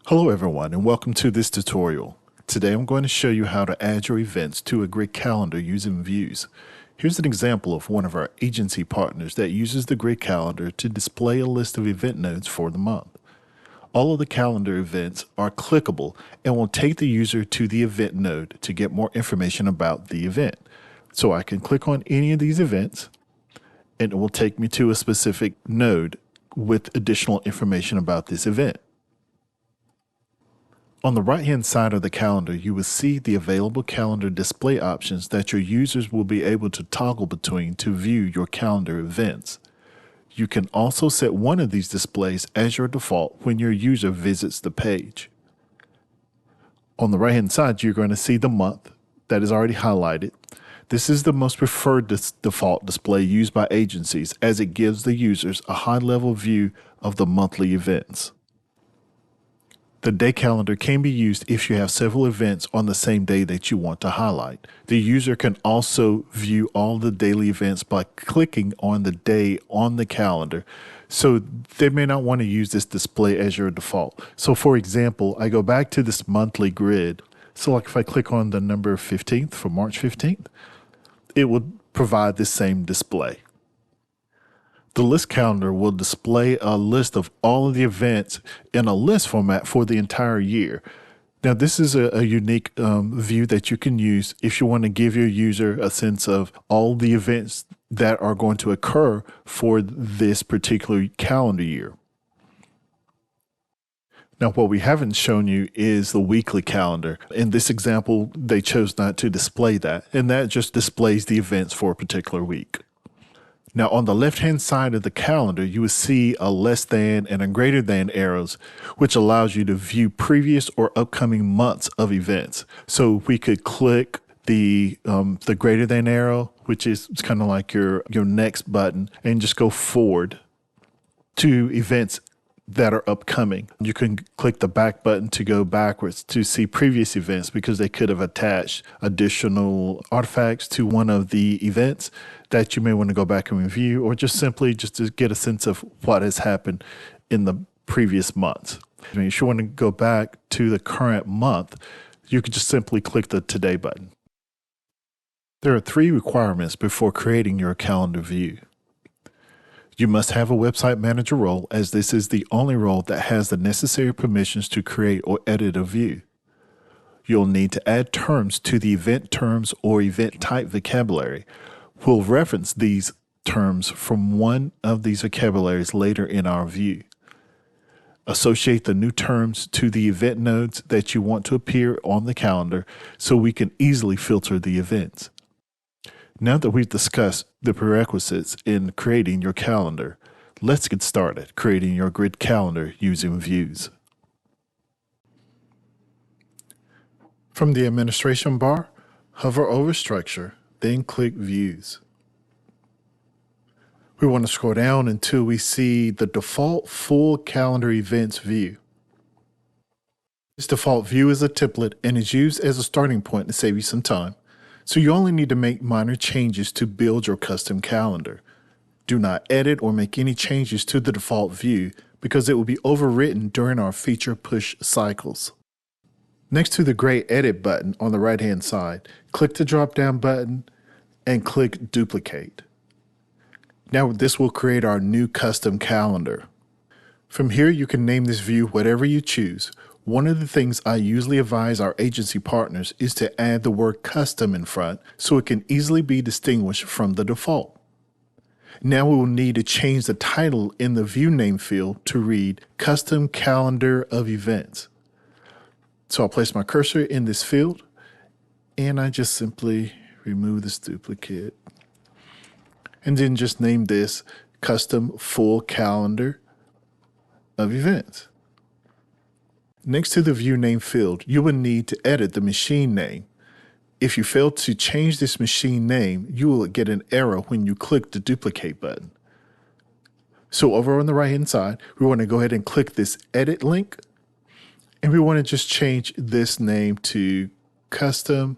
Hello everyone and welcome to this tutorial. Today I'm going to show you how to add your events to a grid calendar using views. Here's an example of one of our agency partners that uses the grid calendar to display a list of event nodes for the month. All of the calendar events are clickable and will take the user to the event node to get more information about the event. So I can click on any of these events and it will take me to a specific node with additional information about this event. On the right-hand side of the calendar, you will see the available calendar display options that your users will be able to toggle between to view your calendar events. You can also set one of these displays as your default when your user visits the page. On the right-hand side, you're going to see the month that is already highlighted. This is the most preferred default display used by agencies as it gives the users a high-level view of the monthly events. The day calendar can be used if you have several events on the same day that you want to highlight. The user can also view all the daily events by clicking on the day on the calendar. So they may not want to use this display as your default. So for example, I go back to this monthly grid. So like if I click on the number 15th for March 15th, it will provide the same display. The list calendar will display a list of all of the events in a list format for the entire year. Now, this is a unique view that you can use if you want to give your user a sense of all the events that are going to occur for this particular calendar year. Now, what we haven't shown you is the weekly calendar. In this example, they chose not to display that, and that just displays the events for a particular week. Now, on the left-hand side of the calendar, you will see a less than and a greater than arrows, which allows you to view previous or upcoming months of events. So we could click the greater than arrow, which is kind of like your next button, and just go forward to events that are upcoming. You can click the back button to go backwards to see previous events because they could have attached additional artifacts to one of the events that you may want to go back and review, or just simply just to get a sense of what has happened in the previous months. If you want to go back to the current month, you could just simply click the Today button. There are 3 requirements before creating your calendar view. You must have a website manager role, as this is the only role that has the necessary permissions to create or edit a view. You'll need to add terms to the event terms or event type vocabulary. We'll reference these terms from one of these vocabularies later in our view. Associate the new terms to the event nodes that you want to appear on the calendar so we can easily filter the events. Now that we've discussed the prerequisites in creating your calendar, let's get started creating your grid calendar using views. From the administration bar, hover over Structure, then click Views. We want to scroll down until we see the default full calendar events view. This default view is a template and is used as a starting point to save you some time. So you only need to make minor changes to build your custom calendar. Do not edit or make any changes to the default view because it will be overwritten during our feature push cycles. Next to the gray Edit button on the right-hand side, click the drop-down button and click Duplicate. Now this will create our new custom calendar. From here, you can name this view whatever you choose. One of the things I usually advise our agency partners is to add the word custom in front so it can easily be distinguished from the default. Now we will need to change the title in the view name field to read Custom Calendar of Events. So I'll place my cursor in this field and I just simply remove this duplicate and then just name this Custom Full Calendar of Events. Next to the view name field, you will need to edit the machine name. If you fail to change this machine name, you will get an error when you click the duplicate button. So over on the right hand side, we want to go ahead and click this edit link. And we want to just change this name to Custom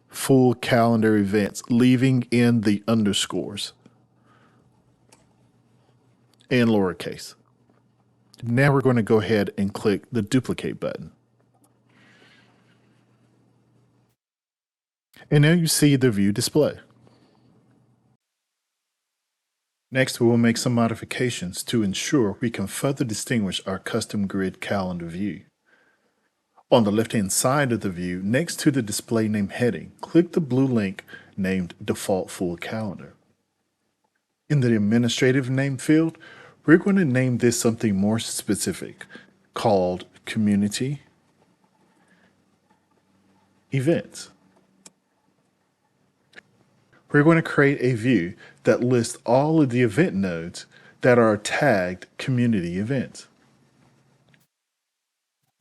Full Calendar Events, leaving in the underscores and lowercase. Now we're going to go ahead and click the duplicate button. And now you see the view display. Next, we will make some modifications to ensure we can further distinguish our custom grid calendar view. On the left-hand side of the view, next to the display name heading, click the blue link named Default Full Calendar. In the administrative name field, we're going to name this something more specific called Community Events. We're going to create a view that lists all of the event nodes that are tagged community events.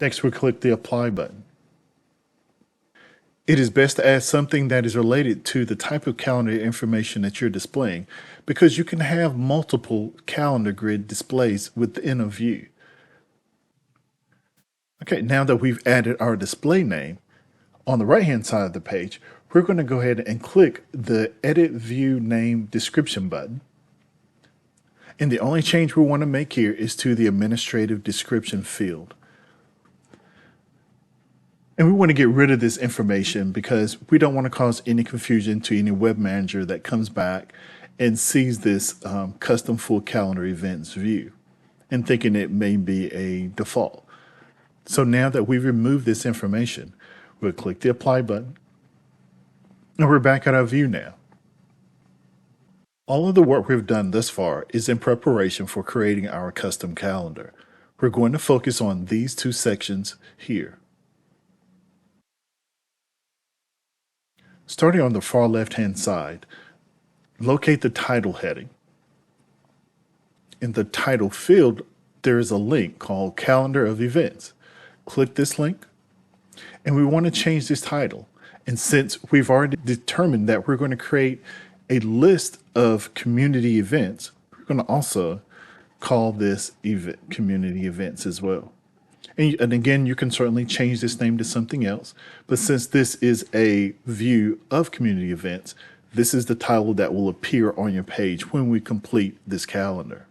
Next, we click the Apply button. It is best to add something that is related to the type of calendar information that you're displaying, because you can have multiple calendar grid displays within a view. Okay, now that we've added our display name, on the right-hand side of the page, we're going to go ahead and click the Edit View Name Description button. And the only change we want to make here is to the administrative description field. And we want to get rid of this information because we don't want to cause any confusion to any web manager that comes back and sees this custom full calendar events view and thinking it may be a default. So now that we've removed this information, we'll click the Apply button. And we're back at our view now. All of the work we've done thus far is in preparation for creating our custom calendar. We're going to focus on these two sections here. Starting on the far left-hand side, locate the title heading. In the title field, there is a link called Calendar of Events. Click this link, and we want to change this title. And since we've already determined that we're going to create a list of community events, we're going to also call this community events as well. And again, you can certainly change this name to something else, but since this is a view of community events, this is the title that will appear on your page when we complete this calendar.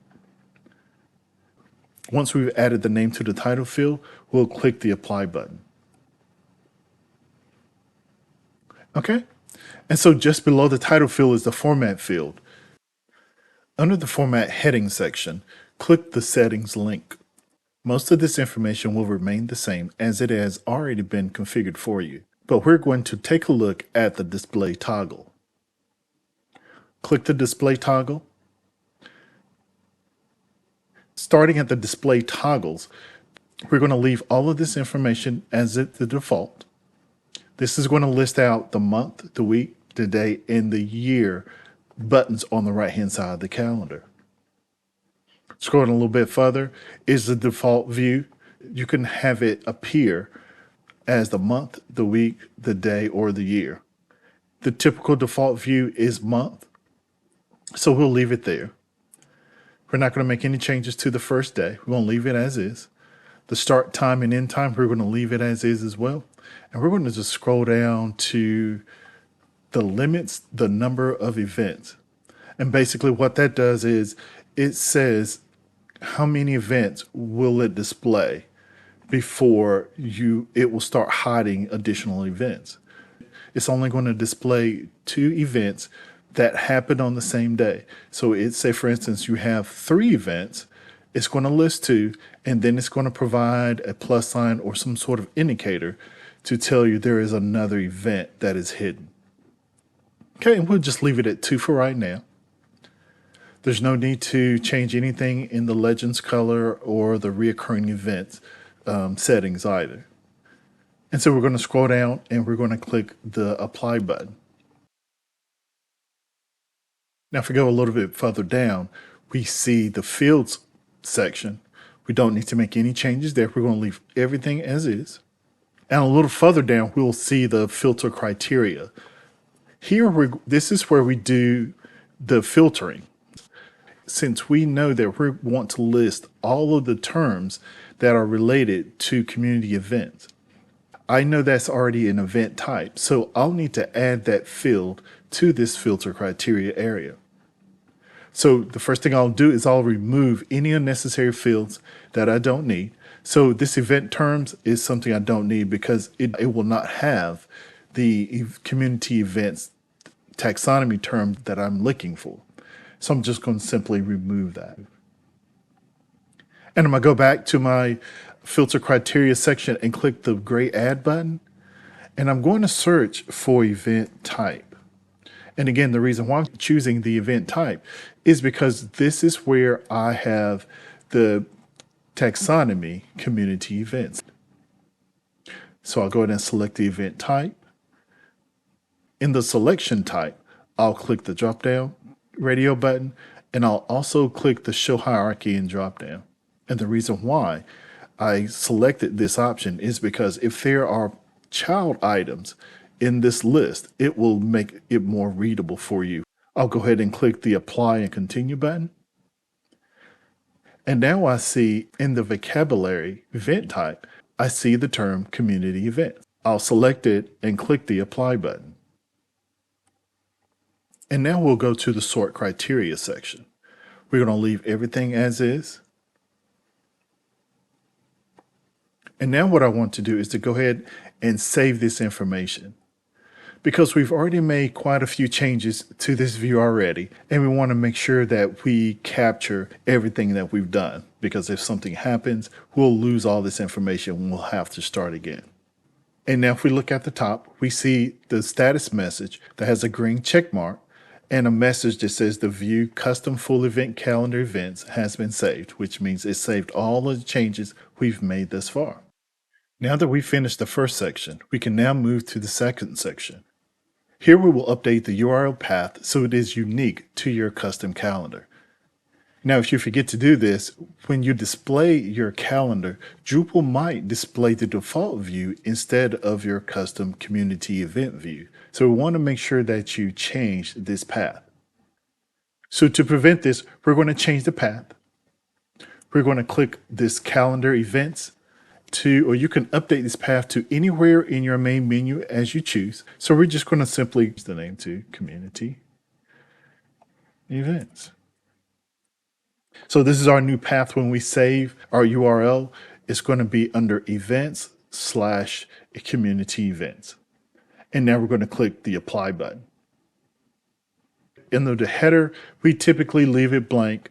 Once we've added the name to the title field, we'll click the Apply button. Okay, and so just below the title field is the Format field. Under the Format heading section, click the Settings link. Most of this information will remain the same as it has already been configured for you, but we're going to take a look at the display toggle. Click the display toggle. Starting at the display toggles, we're going to leave all of this information as the default. This is going to list out the month, the week, the day, and the year buttons on the right-hand side of the calendar. Scrolling a little bit further is the default view. You can have it appear as the month, the week, the day, or the year. The typical default view is month, so we'll leave it there. We're not going to make any changes to the first day. We're going to leave it as is. The start time and end time, we're going to leave it as is as well. And we're going to just scroll down to the limits, the number of events. And basically what that does is it says how many events will it display before it will start hiding additional events. It's only going to display 2 events that happen on the same day. So it's, say for instance, you have 3 events, it's going to list 2, and then it's going to provide a plus sign or some sort of indicator to tell you there is another event that is hidden. Okay, and we'll just leave it at 2 for right now. There's no need to change anything in the Legends color or the reoccurring events settings either. And so we're going to scroll down and we're going to click the Apply button. Now if we go a little bit further down, we see the Fields section. We don't need to make any changes there. We're going to leave everything as is. And a little further down, we'll see the filter criteria. Here, this is where we do the filtering. Since we know that we want to list all of the terms that are related to community events, I know that's already an event type, so I'll need to add that field to this filter criteria area. So the first thing I'll do is I'll remove any unnecessary fields that I don't need. So this event terms is something I don't need because it will not have the community events taxonomy term that I'm looking for. So I'm just going to simply remove that. And I'm going to go back to my filter criteria section and click the gray add button. And I'm going to search for event type. And again, the reason why I'm choosing the event type is because this is where I have the taxonomy community events. So I'll go ahead and select the event type. In the selection type, I'll click the drop down radio button, and I'll also click the show hierarchy and drop down. And the reason why I selected this option is because if there are child items in this list, it will make it more readable for you. I'll go ahead and click the apply and continue button. And now I see in the vocabulary event type, I see the term community event. I'll select it and click the apply button. And now we'll go to the sort criteria section. We're going to leave everything as is. And now what I want to do is to go ahead and save this information, because we've already made quite a few changes to this view already, and we want to make sure that we capture everything that we've done, because if something happens, we'll lose all this information and we'll have to start again. And now if we look at the top, we see the status message that has a green check mark and a message that says the view custom full event calendar events has been saved, which means it saved all of the changes we've made thus far. Now that we've finished the first section, we can now move to the second section. Here we will update the URL path so it is unique to your custom calendar. Now, if you forget to do this, when you display your calendar, Drupal might display the default view instead of your custom community event view. So we want to make sure that you change this path. So to prevent this, we're going to change the path. We're going to click this calendar events or you can update this path to anywhere in your main menu as you choose. So we're just going to simply use the name to community events. So this is our new path. When we save our URL, it's going to be under events/community events. And now we're going to click the apply button. In the header, we typically leave it blank.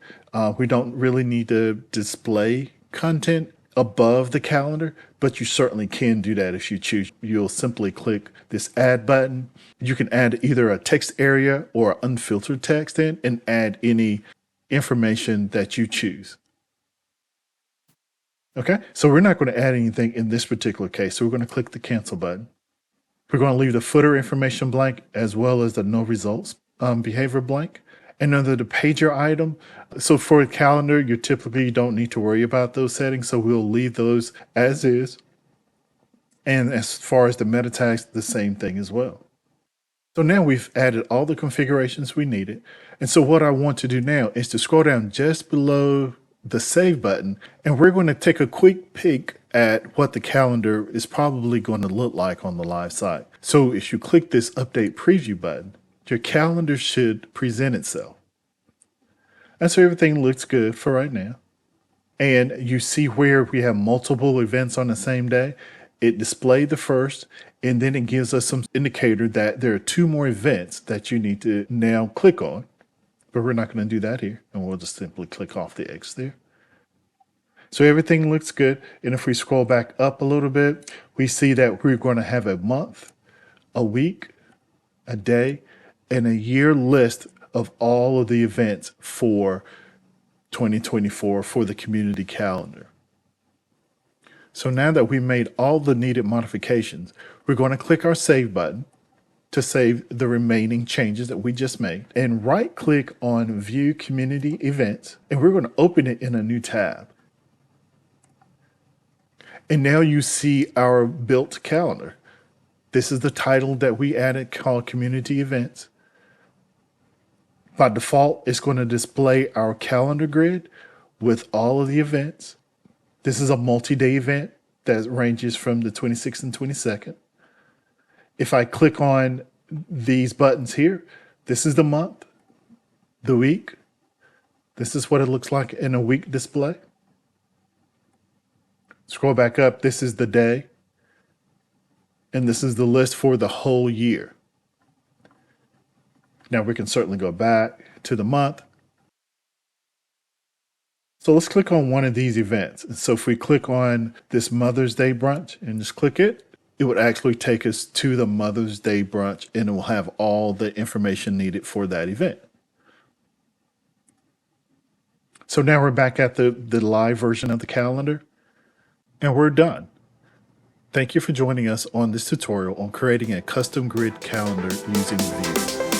We don't really need to display content above the calendar, but you certainly can do that if you choose. You'll simply click this add button. You can add either a text area or unfiltered text in and add any information that you choose. Okay, so we're not going to add anything in this particular case, so we're going to click the cancel button. We're going to leave the footer information blank as well as the no results behavior blank. And under the pager item, so for a calendar, you typically don't need to worry about those settings, so we'll leave those as is. And as far as the meta tags, the same thing as well. So now we've added all the configurations we needed. And so what I want to do now is to scroll down just below the save button, and we're going to take a quick peek at what the calendar is probably going to look like on the live site. So if you click this update preview button, your calendar should present itself. And so everything looks good for right now. And you see where we have multiple events on the same day. It displayed the first, and then it gives us some indicator that there are 2 more events that you need to now click on. But we're not going to do that here, and we'll just simply click off the X there. So everything looks good. And if we scroll back up a little bit, we see that we're going to have a month, a week, a day, and a year list of all of the events for 2024 for the community calendar. So now that we made all the needed modifications, we're going to click our save button to save the remaining changes that we just made, and right click on view community events, and we're going to open it in a new tab. And now you see our built calendar. This is the title that we added called community events. By default, it's going to display our calendar grid with all of the events. This is a multi-day event that ranges from the 26th and 22nd. If I click on these buttons here, this is the month, the week, This is what it looks like in a week display. Scroll back up. This is the day. And this is the list for the whole year. Now we can certainly go back to the month. So let's click on one of these events. And so if we click on this Mother's Day brunch and just click it, it would actually take us to the Mother's Day brunch and it will have all the information needed for that event. So now we're back at the live version of the calendar and we're done. Thank you for joining us on this tutorial on creating a custom grid calendar using Vue.